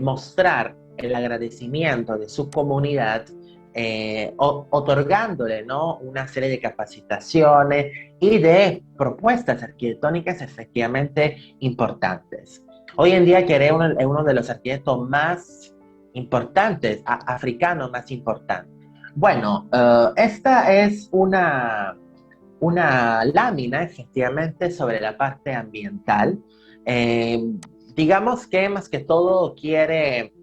mostrar el agradecimiento de su comunidad, otorgándole, ¿no?, una serie de capacitaciones y de propuestas arquitectónicas efectivamente importantes. Hoy en día Kere es uno de los arquitectos más importantes, africanos más importantes. Bueno, esta es una lámina efectivamente sobre la parte ambiental. Eh, digamos que más que todo quiere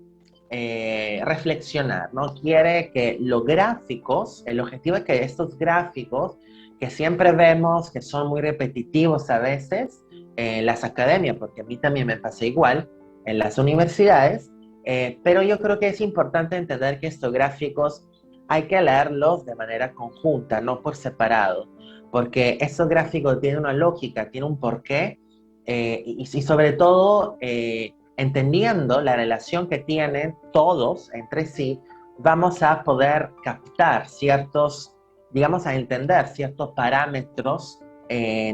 reflexionar, ¿no? Quiere que los gráficos, el objetivo es que estos gráficos que siempre vemos que son muy repetitivos a veces en las academias, porque a mí también me pasa igual en las universidades, pero yo creo que es importante entender que estos gráficos hay que leerlos de manera conjunta, no por separado, porque estos gráficos tienen una lógica, tienen un porqué, y sobre todo entendiendo la relación que tienen todos entre sí, vamos a poder captar ciertos, digamos, a entender ciertos parámetros,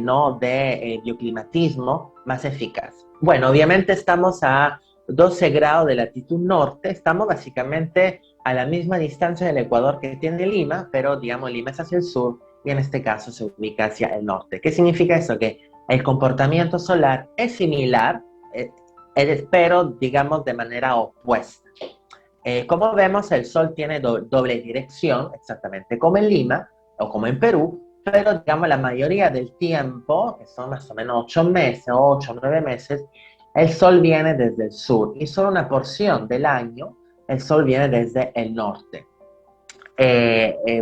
¿no?, de bioclimatismo más eficaz. Bueno, obviamente estamos a 12 grados de latitud norte, estamos básicamente a la misma distancia del Ecuador que tiene Lima, pero digamos Lima es hacia el sur y en este caso se ubica hacia el norte. ¿Qué significa eso? Que el comportamiento solar es similar, pero digamos de manera opuesta. Como vemos, el Sol tiene doble dirección, exactamente como en Lima o como en Perú, pero digamos la mayoría del tiempo, que son más o menos 8 meses, 8 o 9 meses, el Sol viene desde el sur y solo una porción del año el Sol viene desde el norte.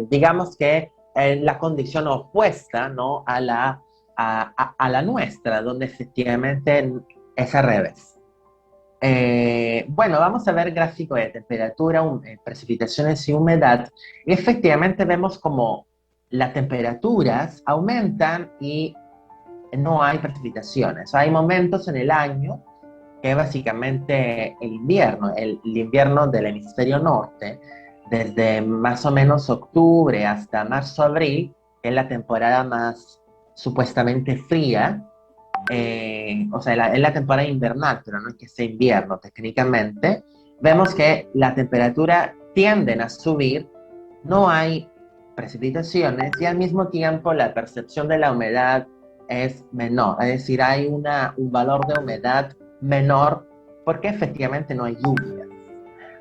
Digamos que la condición opuesta, ¿no?, a la nuestra, donde efectivamente es al revés. Bueno, vamos a ver gráfico de temperatura, precipitaciones y humedad. Y efectivamente vemos como las temperaturas aumentan y no hay precipitaciones. Hay momentos en el año que es básicamente el invierno, el invierno del hemisferio norte, desde más o menos octubre hasta marzo-abril, que es la temporada más supuestamente fría, o sea, es la temporada invernal, pero no es que sea invierno técnicamente, vemos que la temperatura tienden a subir, no hay precipitaciones y al mismo tiempo la percepción de la humedad es menor, es decir, hay un valor de humedad menor porque efectivamente no hay lluvia.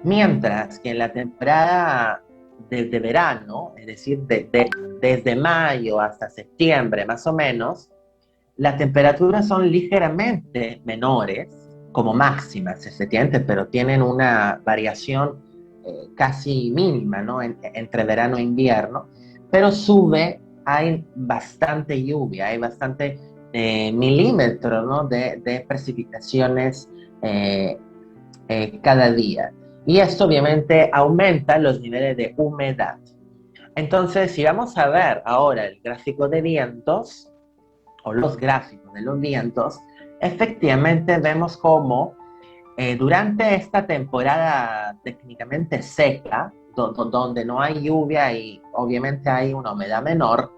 Mientras que en la temporada de verano, es decir, desde mayo hasta septiembre más o menos, las temperaturas son ligeramente menores, como máximas, efectivamente, pero tienen una variación casi mínima, ¿no?, entre verano e invierno, pero sube, hay bastante lluvia, hay bastante milímetros, ¿no?, de precipitaciones cada día. Y esto obviamente aumenta los niveles de humedad. Entonces, si vamos a ver ahora el gráfico de vientos, o los gráficos de los vientos, efectivamente vemos cómo durante esta temporada técnicamente seca, donde no hay lluvia y obviamente hay una humedad menor,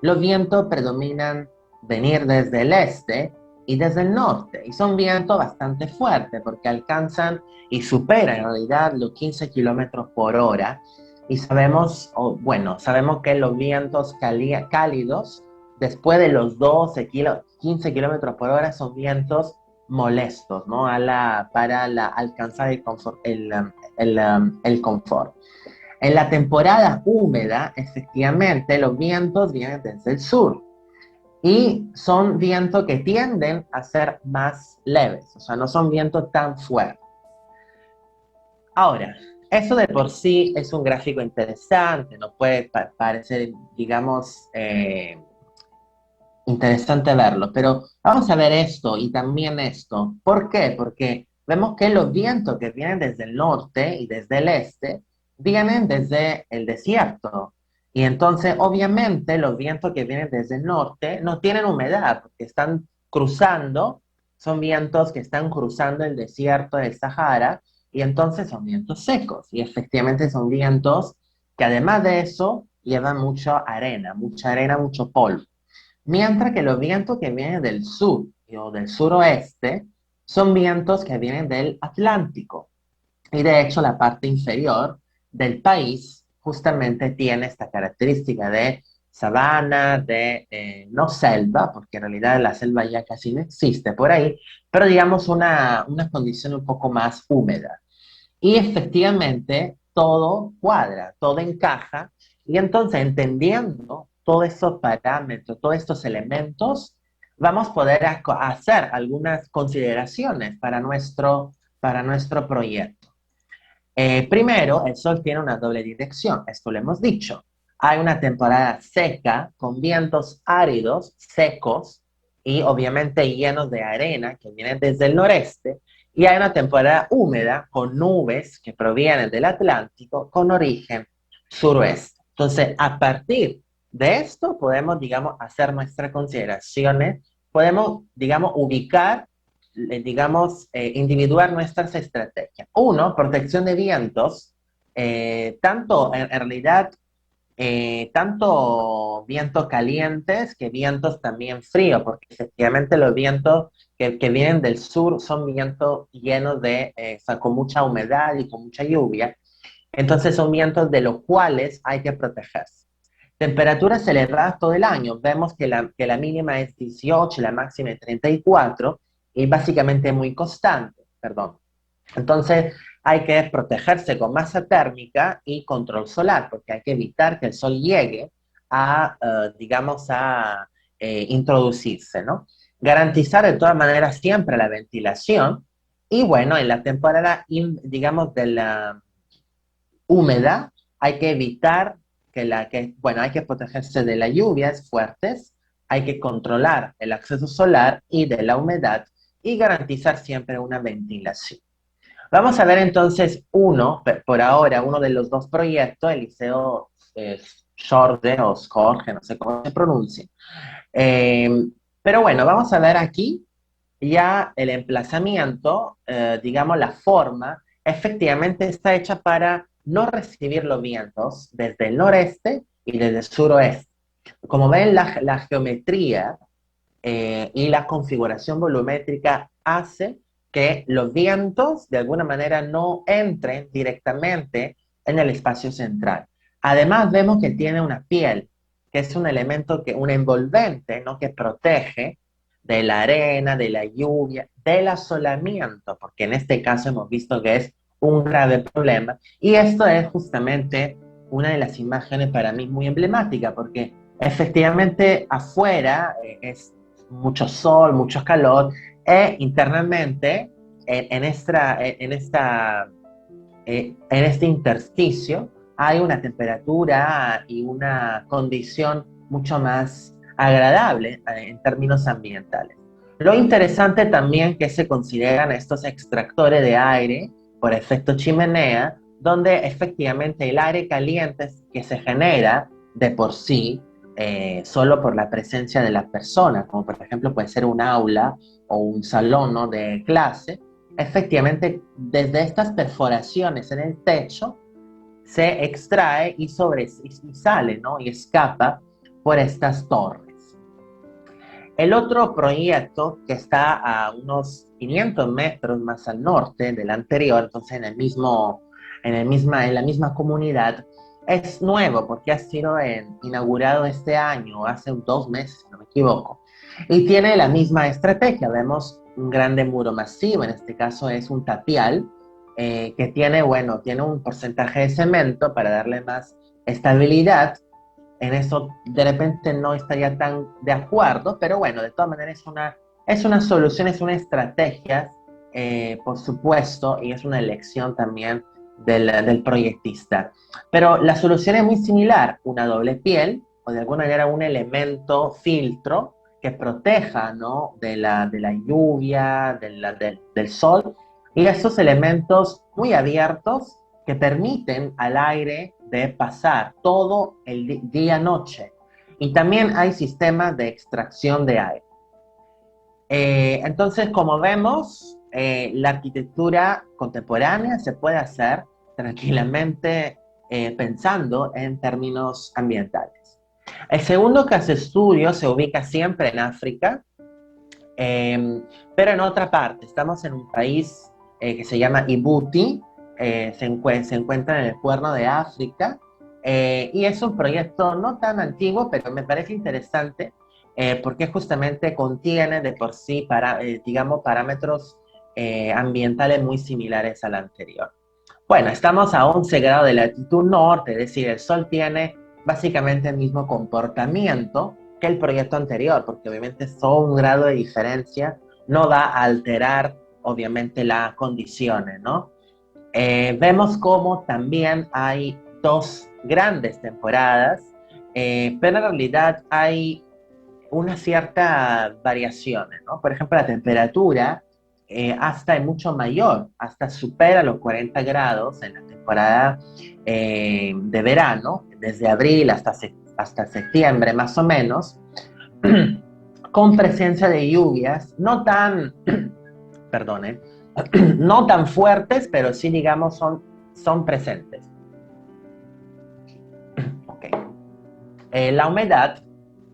los vientos predominan venir desde el este y desde el norte, y son vientos bastante fuertes porque alcanzan y superan en realidad los 15 kilómetros por hora, y sabemos, bueno, sabemos que los vientos cálidos después de los 15 kilómetros por hora son vientos molestos, ¿no?, para alcanzar el confort. En la temporada húmeda, efectivamente, los vientos vienen desde el sur y son vientos que tienden a ser más leves, o sea, no son vientos tan fuertes. Ahora, eso de por sí es un gráfico interesante, nos puede parecer, digamos, interesante verlo, pero vamos a ver esto y también esto. ¿Por qué? Porque vemos que los vientos que vienen desde el norte y desde el este vienen desde el desierto. Y entonces, obviamente, los vientos que vienen desde el norte no tienen humedad, porque están cruzando, son vientos que están cruzando el desierto del Sahara, y entonces son vientos secos. Y efectivamente son vientos que además de eso llevan mucha arena, mucho polvo. Mientras que los vientos que vienen del sur o del suroeste son vientos que vienen del Atlántico. Y de hecho la parte inferior del país justamente tiene esta característica de sabana, de no selva, porque en realidad la selva ya casi no existe por ahí, pero digamos una condición un poco más húmeda. Y efectivamente todo cuadra, todo encaja, y entonces entendiendo todos esos parámetros, todos estos elementos, vamos a poder hacer algunas consideraciones para nuestro proyecto. Primero, el Sol tiene una doble dirección, esto lo hemos dicho. Hay una temporada seca con vientos áridos, secos y obviamente llenos de arena que vienen desde el noreste. Y hay una temporada húmeda con nubes que provienen del Atlántico con origen suroeste. Entonces, a partir de esto podemos, digamos, hacer nuestras consideraciones, podemos, digamos, ubicar digamos, individuar nuestras estrategias. Uno, protección de vientos, tanto en realidad, tanto vientos calientes que vientos también fríos, porque efectivamente los vientos que vienen del sur son vientos llenos de, o sea, con mucha humedad y con mucha lluvia. Entonces son vientos de los cuales hay que protegerse. Temperaturas elevadas todo el año. Vemos que la mínima es 18, la máxima es 34 y básicamente muy constante, perdón. Entonces hay que protegerse con masa térmica y control solar, porque hay que evitar que el sol llegue a, digamos, a introducirse, ¿no? Garantizar de todas maneras siempre la ventilación y bueno, en la temporada, digamos, de la húmeda, hay que evitar bueno, hay que protegerse de las lluvias fuertes, hay que controlar el acceso solar y de la humedad y garantizar siempre una ventilación. Vamos a ver entonces por ahora, uno de los dos proyectos, el Liceo Jorge o Jorge, no sé cómo se pronuncia. Eh, pero bueno, vamos a ver aquí ya el emplazamiento, digamos la forma, efectivamente está hecha para no recibir los vientos desde el noreste y desde el suroeste. Como ven, la geometría y la configuración volumétrica hace que los vientos de alguna manera no entren directamente en el espacio central. Además, vemos que tiene una piel, que es un elemento, un envolvente, ¿no? Que protege de la arena, de la lluvia, del asolamiento, porque en este caso hemos visto que es un grave problema. Y esto es justamente una de las imágenes para mí muy emblemática, porque efectivamente afuera es mucho sol, mucho calor, e internamente en este intersticio hay una temperatura y una condición mucho más agradable en términos ambientales. Lo interesante también que se consideran estos extractores de aire por efecto chimenea, donde efectivamente el aire caliente que se genera de por sí, solo por la presencia de las personas, como por ejemplo puede ser un aula o un salón, ¿no? De clase, efectivamente desde estas perforaciones en el techo se extrae y sale, ¿no? Y escapa por estas torres. El otro proyecto que está a unos 500 metros más al norte del anterior, entonces en la misma comunidad, es nuevo porque ha sido inaugurado este año, hace 2 meses, si no me equivoco, y tiene la misma estrategia. Vemos un grande muro masivo, en este caso es un tapial, que tiene, bueno, tiene un porcentaje de cemento para darle más estabilidad. En eso de repente no estaría tan de acuerdo, pero bueno, de todas maneras es una solución, es una estrategia, por supuesto, y es una elección también del proyectista. Pero la solución es muy similar, una doble piel, o de alguna manera un elemento filtro que proteja, ¿no? De la lluvia, del sol, y esos elementos muy abiertos que permiten al aire de pasar todo el día-noche. Y también hay sistemas de extracción de aire. Entonces, como vemos, la arquitectura contemporánea se puede hacer tranquilamente pensando en términos ambientales. El segundo caso estudio se ubica siempre en África, pero en otra parte. Estamos en un país que se llama Djibouti, se encuentra en el Cuerno de África, y es un proyecto no tan antiguo, pero me parece interesante porque justamente contiene de por sí, digamos, parámetros ambientales muy similares al anterior. Bueno, estamos a 11 grados de latitud norte, es decir, el Sol tiene básicamente el mismo comportamiento que el proyecto anterior, porque obviamente solo un grado de diferencia no va a alterar, obviamente, las condiciones, ¿no? Vemos como también hay dos grandes temporadas, pero en realidad hay una cierta variaciones, ¿no? Por ejemplo, la temperatura hasta es mucho mayor, hasta supera los 40 grados en la temporada de verano, desde abril hasta septiembre más o menos, con presencia de lluvias, no tan, perdone, no tan fuertes, pero sí, digamos, son presentes. Okay. La humedad,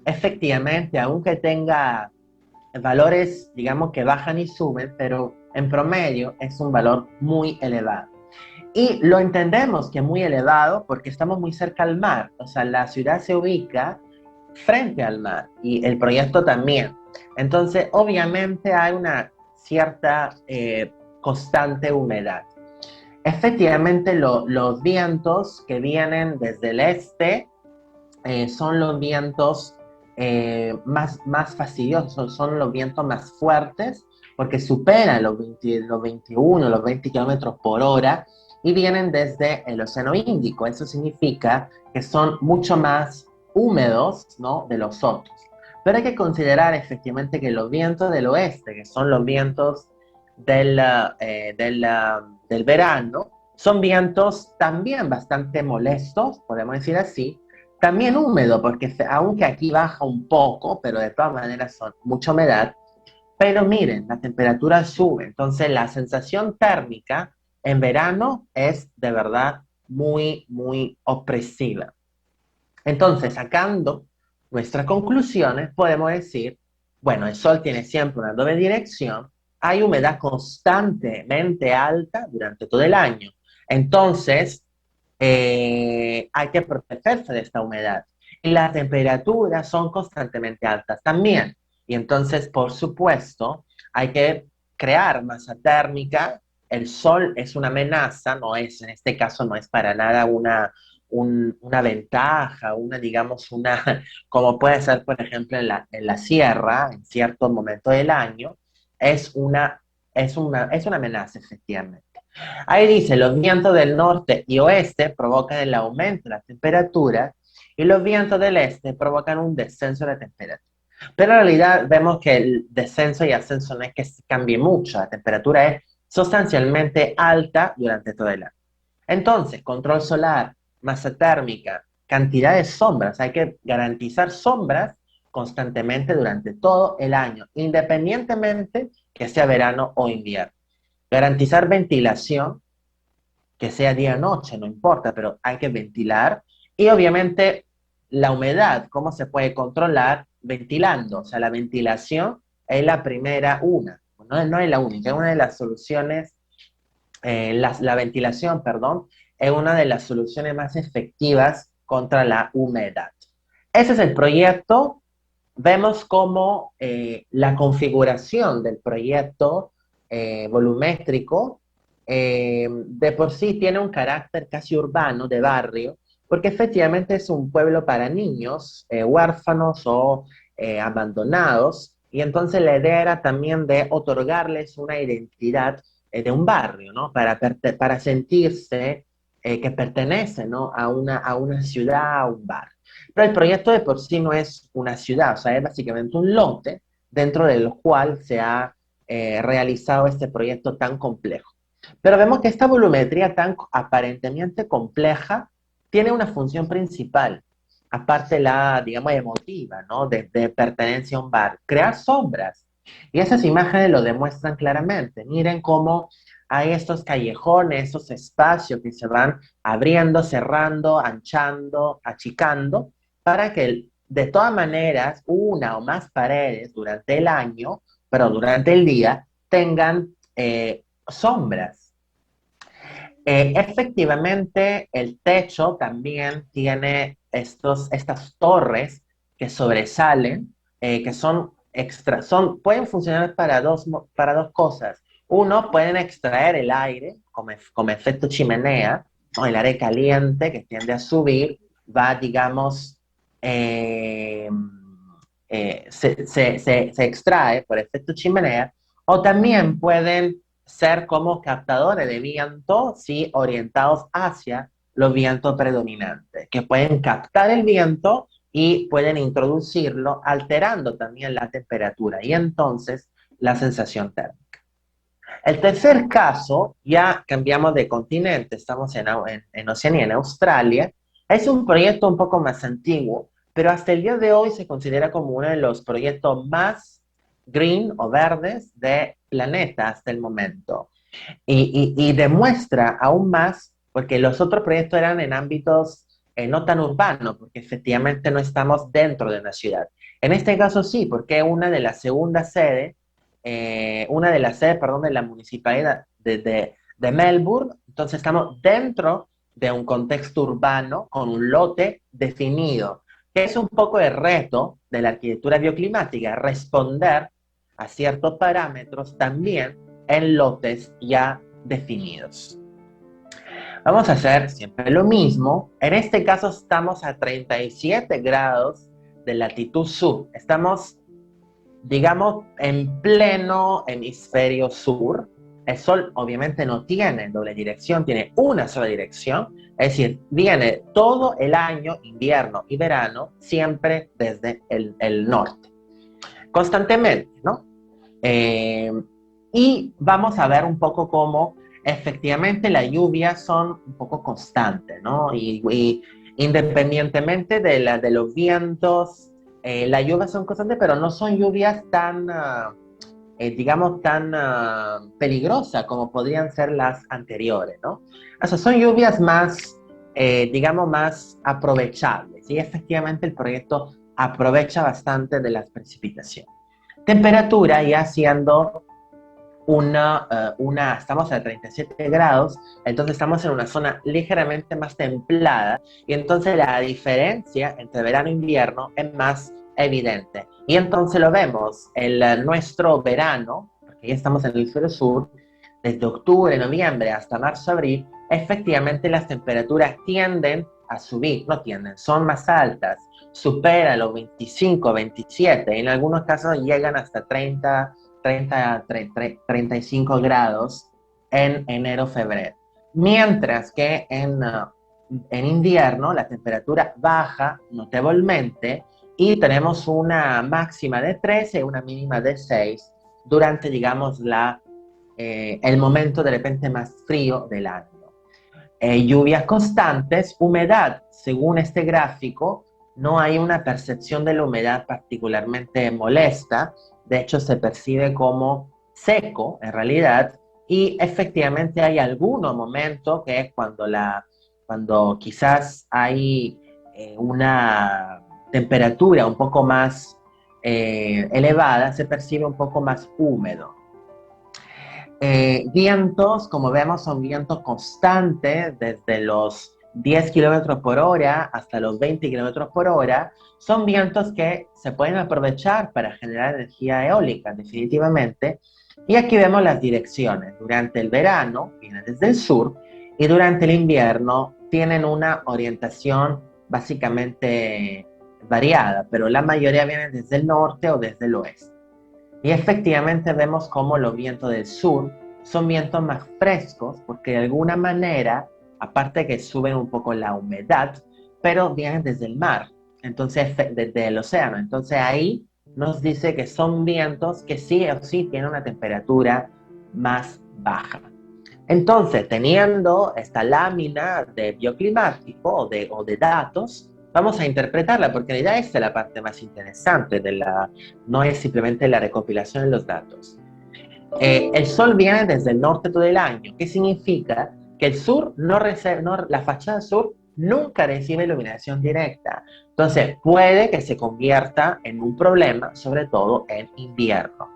efectivamente, aunque tenga valores, digamos, que bajan y suben, pero en promedio es un valor muy elevado. Y lo entendemos que es muy elevado porque estamos muy cerca al mar, o sea, la ciudad se ubica frente al mar y el proyecto también. Entonces, obviamente hay una cierta constante humedad. Efectivamente, los vientos que vienen desde el este son los vientos más fastidiosos, son los vientos más fuertes porque superan los 21, los 20 kilómetros por hora y vienen desde el Océano Índico. Eso significa que son mucho más húmedos, ¿no?, de los otros. Pero hay que considerar efectivamente que los vientos del oeste, que son los vientos del verano, son vientos también bastante molestos, podemos decir así, también húmedo, porque aunque aquí baja un poco, pero de todas maneras son mucha humedad, pero miren, la temperatura sube, entonces la sensación térmica en verano es de verdad muy, muy opresiva. Entonces, sacando nuestras conclusiones, podemos decir, bueno, el Sol tiene siempre una doble dirección, hay humedad constantemente alta durante todo el año. Entonces, hay que protegerse de esta humedad. Y las temperaturas son constantemente altas también. Y entonces, por supuesto, hay que crear masa térmica. El Sol es una amenaza, no es, en este caso, no es para nada una ventaja, digamos, como puede ser, por ejemplo, en la sierra, en ciertos momentos del año, es es una amenaza, efectivamente. Ahí dice, los vientos del norte y oeste provocan el aumento de la temperatura y los vientos del este provocan un descenso de la temperatura. Pero en realidad vemos que el descenso y ascenso no es que cambie mucho, la temperatura es sustancialmente alta durante todo el año. Entonces, control solar, masa térmica, cantidad de sombras. Hay que garantizar sombras constantemente durante todo el año, independientemente que sea verano o invierno. Garantizar ventilación, que sea día-noche, no importa, pero hay que ventilar. Y obviamente la humedad, ¿cómo se puede controlar? Ventilando. O sea, la ventilación es la primera, no es la única, es una de las soluciones la ventilación, perdón, es una de las soluciones más efectivas contra la humedad. Ese es el proyecto. Vemos cómo la configuración del proyecto volumétrico de por sí tiene un carácter casi urbano, de barrio, porque efectivamente es un pueblo para niños huérfanos o abandonados, y entonces la idea era también de otorgarles una identidad de un barrio, ¿no? Para sentirse que pertenece, ¿no?, a una ciudad, a un barrio. Pero el proyecto de por sí no es una ciudad, o sea, es básicamente un lote dentro del cual se ha realizado este proyecto tan complejo. Pero vemos que esta volumetría tan aparentemente compleja tiene una función principal, aparte la, digamos, emotiva, ¿no? De pertenencia a un bar, crear sombras. Y esas imágenes lo demuestran claramente. Miren cómo hay estos callejones, estos espacios que se van abriendo, cerrando, anchando, achicando, para que de todas maneras una o más paredes durante el año, pero durante el día, tengan sombras. Efectivamente, el techo también tiene estas torres que sobresalen, que son extra, pueden funcionar para dos cosas. Uno, pueden extraer el aire como efecto chimenea, o el aire caliente que tiende a subir, va, digamos, eh, se extrae por efecto chimenea, o también pueden ser como captadores de viento, sí, orientados hacia los vientos predominantes, que pueden captar el viento y pueden introducirlo, alterando también la temperatura y entonces la sensación térmica. El tercer caso, ya cambiamos de continente, estamos en Oceanía, en Australia, es un proyecto un poco más antiguo, pero hasta el día de hoy se considera como uno de los proyectos más green o verdes de planeta hasta el momento. Y demuestra aún más, porque los otros proyectos eran en ámbitos no tan urbanos, porque efectivamente no estamos dentro de una ciudad. En este caso sí, porque es una de las sedes, perdón, de la municipalidad de Melbourne, entonces estamos dentro de un contexto urbano con un lote definido, que es un poco el reto de la arquitectura bioclimática, responder a ciertos parámetros también en lotes ya definidos. Vamos a hacer siempre lo mismo. En este caso estamos a 37 grados de latitud sur. Estamos, digamos, en pleno hemisferio sur. El sol obviamente no tiene doble dirección, tiene una sola dirección. Es decir, viene todo el año, invierno y verano, siempre desde el norte. Constantemente, ¿no? Eh, y vamos a ver un poco cómo efectivamente las lluvias son un poco constantes, ¿no? Y independientemente de los vientos, las lluvias son constantes, pero no son lluvias tan, digamos, tan peligrosas como podrían ser las anteriores, ¿no? O sea, son lluvias más, digamos, más aprovechables. Y efectivamente el proyecto aprovecha bastante de las precipitaciones. Temperatura ya siendo estamos a 37 grados, entonces estamos en una zona ligeramente más templada y entonces la diferencia entre verano e invierno es más evidente. Y entonces lo vemos, nuestro verano, porque ya estamos en el hemisferio sur, desde octubre, noviembre hasta marzo, abril, efectivamente las temperaturas tienden a subir, no tienden, son más altas, superan los 25, 27, en algunos casos llegan hasta 35 grados en enero, febrero. Mientras que en invierno la temperatura baja notablemente y tenemos una máxima de 13 y una mínima de 6 durante, digamos, el momento de repente más frío del año. Lluvias constantes, humedad, según este gráfico, no hay una percepción de la humedad particularmente molesta, de hecho se percibe como seco en realidad, y efectivamente hay algunos momentos que es cuando quizás hay una temperatura un poco más elevada, se percibe un poco más húmedo. Vientos, como vemos, son vientos constantes desde los 10 kilómetros por hora hasta los 20 kilómetros por hora. Son vientos que se pueden aprovechar para generar energía eólica, definitivamente. Y aquí vemos las direcciones. Durante el verano vienen desde el sur y durante el invierno tienen una orientación básicamente variada, pero la mayoría vienen desde el norte o desde el oeste. Y efectivamente vemos cómo los vientos del sur son vientos más frescos porque de alguna manera, aparte que suben un poco la humedad, pero vienen desde el mar, entonces desde el océano. Entonces ahí nos dice que son vientos que sí o sí tienen una temperatura más baja. Entonces, teniendo esta lámina de bioclimático o de datos, vamos a interpretarla, porque en realidad esta es la parte más interesante no es simplemente la recopilación de los datos. El sol viene desde el norte todo el año, ¿qué significa? Que el sur la fachada sur nunca recibe iluminación directa. Entonces, puede que se convierta en un problema, sobre todo en invierno.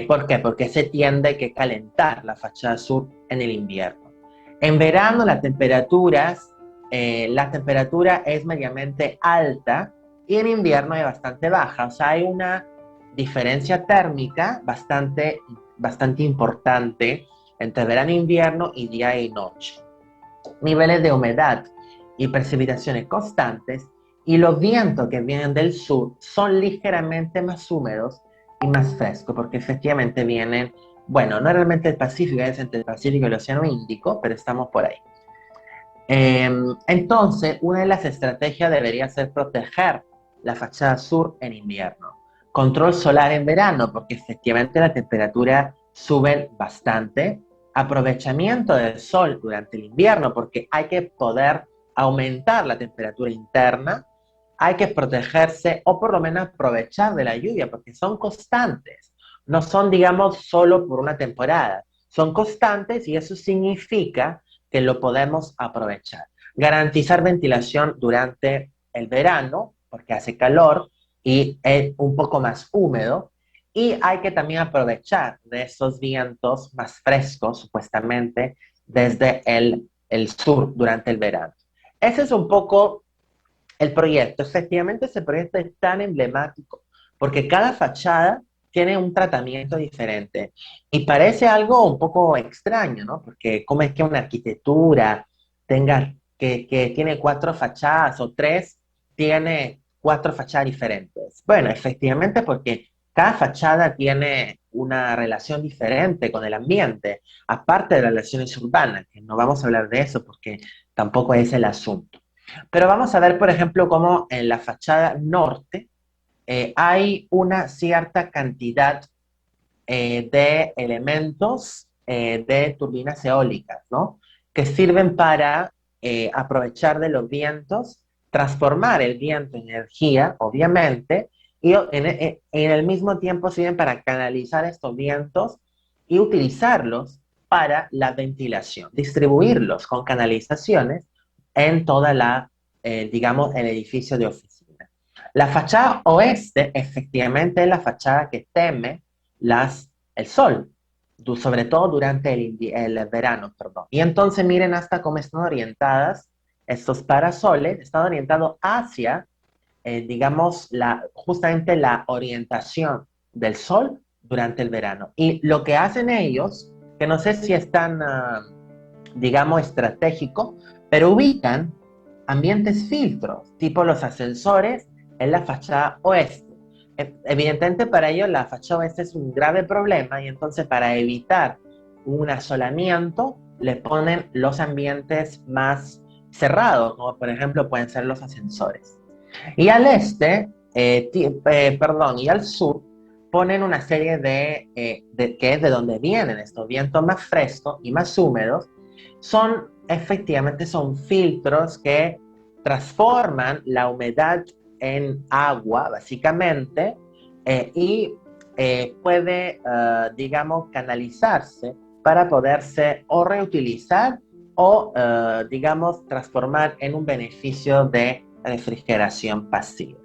¿Por qué? Porque se tiende que calentar la fachada sur en el invierno. En verano la temperatura es medianamente alta y en invierno es bastante baja. O sea, hay una diferencia térmica bastante importante entre verano e invierno y día y noche. Niveles de humedad y precipitaciones constantes y los vientos que vienen del sur son ligeramente más húmedos y más frescos porque efectivamente vienen, bueno, no realmente el Pacífico, es entre el Pacífico y el Océano Índico, pero estamos por ahí. Entonces, una de las estrategias debería ser proteger la fachada sur en invierno. Control solar en verano, porque efectivamente la temperatura sube bastante. Aprovechamiento del sol durante el invierno, porque hay que poder aumentar la temperatura interna. Hay que protegerse o por lo menos aprovechar de la lluvia, porque son constantes. No son, digamos, solo por una temporada. Son constantes y eso significa que lo podemos aprovechar. Garantizar ventilación durante el verano, porque hace calor y es un poco más húmedo. Y hay que también aprovechar de esos vientos más frescos, supuestamente, desde el sur durante el verano. Ese es un poco el proyecto. Efectivamente, ese proyecto es tan emblemático porque cada fachada tiene un tratamiento diferente y parece algo un poco extraño, ¿no? Porque cómo es que una arquitectura que tiene cuatro fachadas o tres, tiene cuatro fachadas diferentes. Bueno, efectivamente porque cada fachada tiene una relación diferente con el ambiente, aparte de las relaciones urbanas, que no vamos a hablar de eso porque tampoco es el asunto. Pero vamos a ver, por ejemplo, cómo en la fachada norte hay una cierta cantidad de elementos de turbinas eólicas, ¿no? Que sirven para aprovechar de los vientos, transformar el viento en energía, obviamente, y en el mismo tiempo sirven para canalizar estos vientos y utilizarlos para la ventilación, distribuirlos con canalizaciones en toda digamos, el edificio de oficina. La fachada oeste, efectivamente, es la fachada que teme el sol, sobre todo durante el verano, perdón. Y entonces miren hasta cómo están orientadas estos parasoles, están orientados hacia, digamos, justamente la orientación del sol durante el verano. Y lo que hacen ellos, que no sé si es tan, digamos, estratégico, pero ubican ambientes filtros, tipo los ascensores en la fachada oeste. Evidentemente para ellos la fachada oeste es un grave problema y entonces para evitar un asolamiento le ponen los ambientes más cerrados, como por ejemplo pueden ser los ascensores. Y al este, perdón, y al sur ponen una serie que es de donde vienen estos vientos más frescos y más húmedos, efectivamente son filtros que transforman la humedad en agua, básicamente, y puede, digamos, canalizarse para poderse o reutilizar o, digamos, transformar en un beneficio de refrigeración pasiva.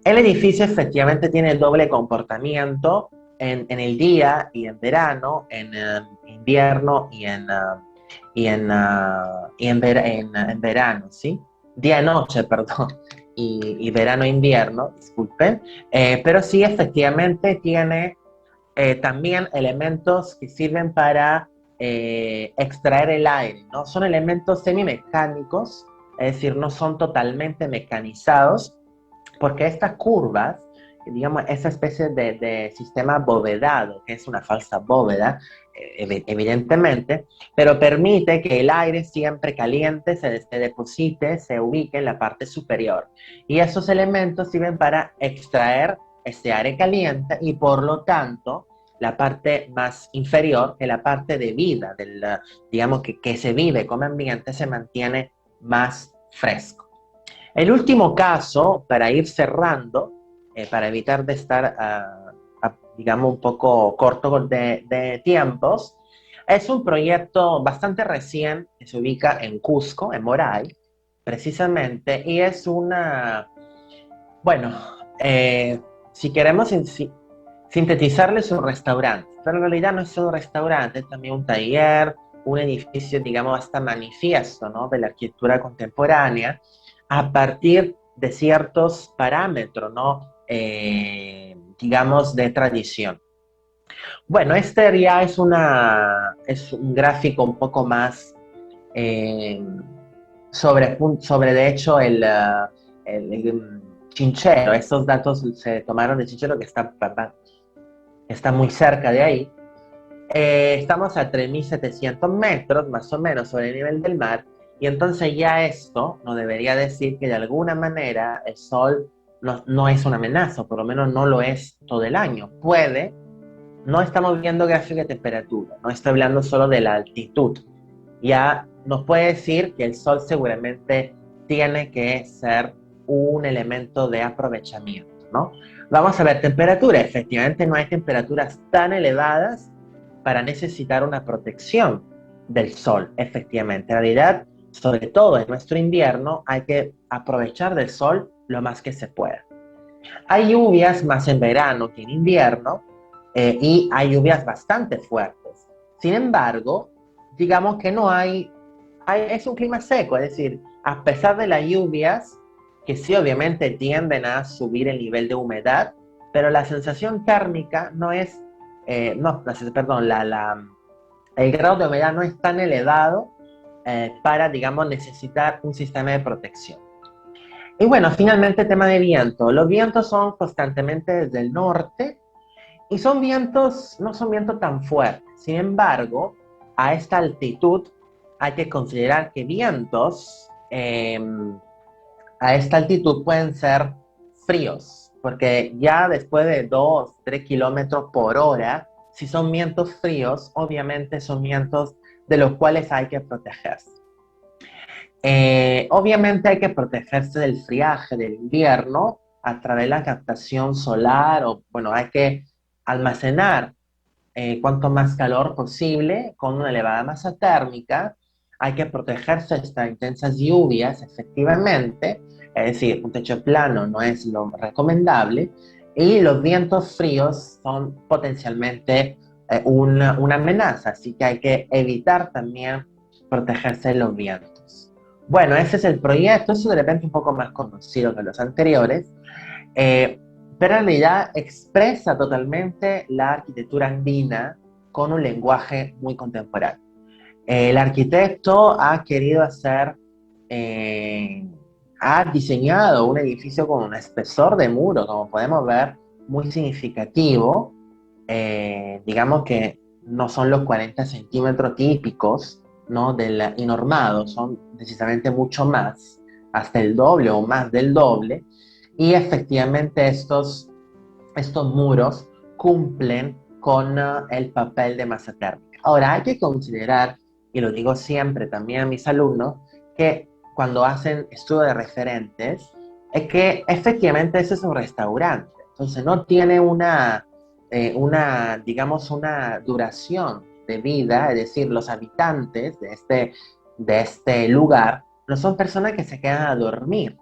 El edificio efectivamente tiene el doble comportamiento en el día y en verano, en invierno en verano, ¿sí? Día-noche, perdón, y verano-invierno, disculpen. Pero sí, efectivamente tiene también elementos que sirven para extraer el aire, ¿no? Son elementos semimecánicos, es decir, no son totalmente mecanizados, porque estas curvas, digamos, esa especie de sistema abovedado, que es una falsa bóveda, evidentemente, pero permite que el aire siempre caliente se deposite, se ubique en la parte superior. Y esos elementos sirven para extraer este aire caliente y por lo tanto la parte más inferior, que la parte de vida, digamos que se vive como ambiente, se mantiene más fresco. El último caso, para ir cerrando, para evitar de estar, digamos, un poco corto de tiempos, es un proyecto bastante recién que se ubica en Cusco, en Moray, precisamente, y es bueno, si queremos sintetizarle, es un restaurante, pero en realidad no es solo un restaurante, es también un taller, un edificio, digamos, hasta manifiesto, ¿no? De la arquitectura contemporánea a partir de ciertos parámetros, ¿no? Digamos, de tradición. Bueno, este ya es un gráfico un poco más eh, sobre de hecho, el Chinchero. Estos datos se tomaron de Chinchero, que está muy cerca de ahí. Estamos a 3.700 metros, más o menos, sobre el nivel del mar, y entonces ya esto nos debería decir que de alguna manera el Sol no es una amenaza, o por lo menos no lo es todo el año. No estamos viendo gráfico de temperatura, no estoy hablando solo de la altitud. Ya nos puede decir que el Sol seguramente tiene que ser un elemento de aprovechamiento, ¿no? Vamos a ver temperatura. Efectivamente, no hay temperaturas tan elevadas para necesitar una protección del sol, efectivamente. En realidad, sobre todo en nuestro invierno, hay que aprovechar del sol lo más que se pueda. Hay lluvias más en verano que en invierno, y hay lluvias bastante fuertes. Sin embargo, digamos que no es un clima seco, es decir, a pesar de las lluvias, que sí obviamente tienden a subir el nivel de humedad, pero la sensación térmica no es, no, perdón, el grado de humedad no es tan elevado para, digamos, necesitar un sistema de protección. Y bueno, finalmente tema de viento. Los vientos son constantemente desde el norte y no son vientos tan fuertes. Sin embargo, a esta altitud hay que considerar que vientos a esta altitud pueden ser fríos, porque ya después de 2, 3 kilómetros por hora, si son vientos fríos, obviamente son vientos de los cuales hay que protegerse. Obviamente hay que protegerse del friaje del invierno a través de la captación solar, o bueno, hay que almacenar cuanto más calor posible con una elevada masa térmica. Hay que protegerse de estas intensas lluvias, efectivamente, es decir, un techo plano no es lo recomendable, y los vientos fríos son potencialmente una amenaza, así que hay que evitar también protegerse de los vientos. Bueno, ese es el proyecto, eso de repente un poco más conocido que los anteriores, eh, pero en realidad expresa totalmente la arquitectura andina con un lenguaje muy contemporáneo. El arquitecto ha querido eh, ha diseñado un edificio con un espesor de muro, como podemos ver, muy significativo. Digamos que no son los 40 centímetros típicos, ¿no? Del normado, son precisamente mucho más, hasta el doble o más del doble, y efectivamente estos muros cumplen con el papel de masa térmica. Ahora, hay que considerar, y lo digo siempre también a mis alumnos, que cuando hacen estudio de referentes, es que efectivamente ese es un restaurante, entonces no tiene digamos, una duración de vida, es decir, los habitantes de este lugar no son personas que se quedan a dormir.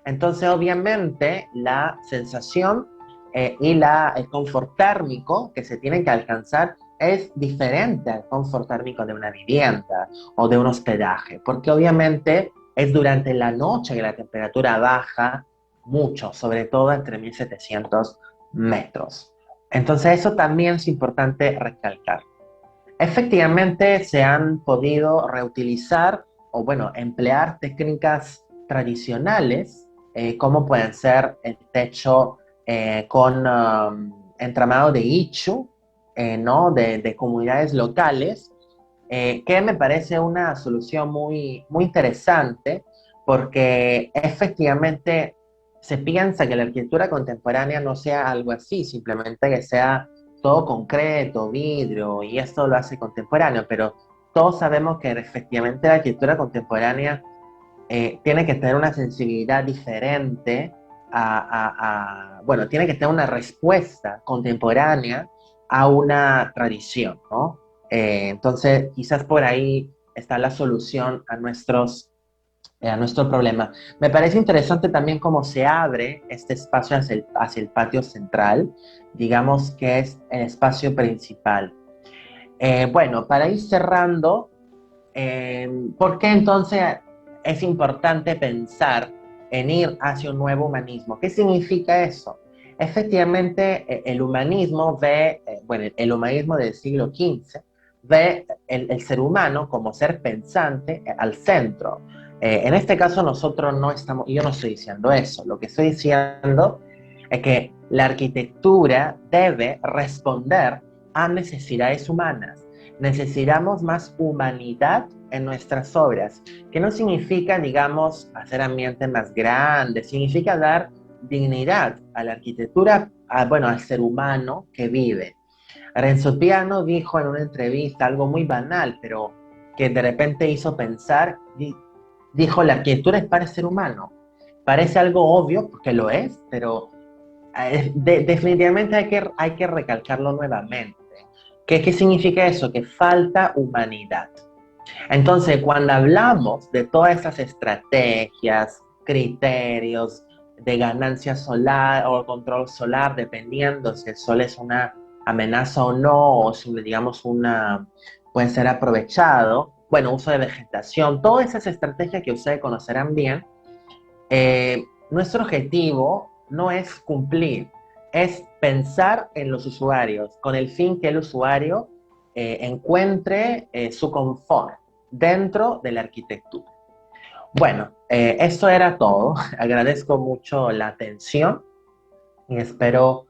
Entonces, obviamente, la sensación el confort térmico que se tiene que alcanzar es diferente al confort térmico de una vivienda o de un hospedaje, porque obviamente es durante la noche que la temperatura baja mucho, sobre todo entre 1.700 metros. Entonces, eso también es importante recalcar. Efectivamente, se han podido reutilizar o, bueno, emplear técnicas tradicionales, como pueden ser el techo con entramado de ichu, ¿no? De comunidades locales, que me parece una solución muy, muy interesante, porque efectivamente se piensa que la arquitectura contemporánea no sea algo así, simplemente que sea todo concreto, vidrio, y esto lo hace contemporáneo, pero todos sabemos que efectivamente la arquitectura contemporánea tiene que tener una sensibilidad diferente bueno, tiene que tener una respuesta contemporánea a una tradición, ¿no? Entonces, quizás por ahí está la solución a nuestro problema. Me parece interesante también cómo se abre este espacio hacia el patio central, digamos que es el espacio principal. Bueno, para ir cerrando, ¿Por qué entonces es importante pensar en ir hacia un nuevo humanismo? ¿Qué significa eso? Efectivamente, el humanismo ve, bueno, el humanismo del siglo XV ve el ser humano como ser pensante al centro. En este caso nosotros no estamos, yo no estoy diciendo eso, lo que estoy diciendo es que la arquitectura debe responder a necesidades humanas. Necesitamos más humanidad en nuestras obras, que no significa, digamos, hacer ambientes más grandes, significa dar dignidad a la arquitectura, bueno, al ser humano que vive. Renzo Piano dijo en una entrevista algo muy banal, pero que de repente hizo pensar, dijo, la arquitectura es para el ser humano. Parece algo obvio, porque lo es, pero definitivamente hay que recalcarlo nuevamente. ¿Qué significa eso? Que falta humanidad. Entonces, cuando hablamos de todas esas estrategias, criterios de ganancia solar o control solar, dependiendo si el sol es una amenaza o no, o si, digamos, puede ser aprovechado, bueno, uso de vegetación, todas esas estrategias que ustedes conocerán bien, nuestro objetivo no es cumplir, es pensar en los usuarios, con el fin que el usuario encuentre su confort dentro de la arquitectura. Bueno, eso era todo. Agradezco mucho la atención y espero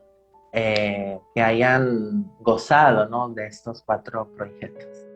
que hayan gozado, ¿no?, de estos 4 proyectos.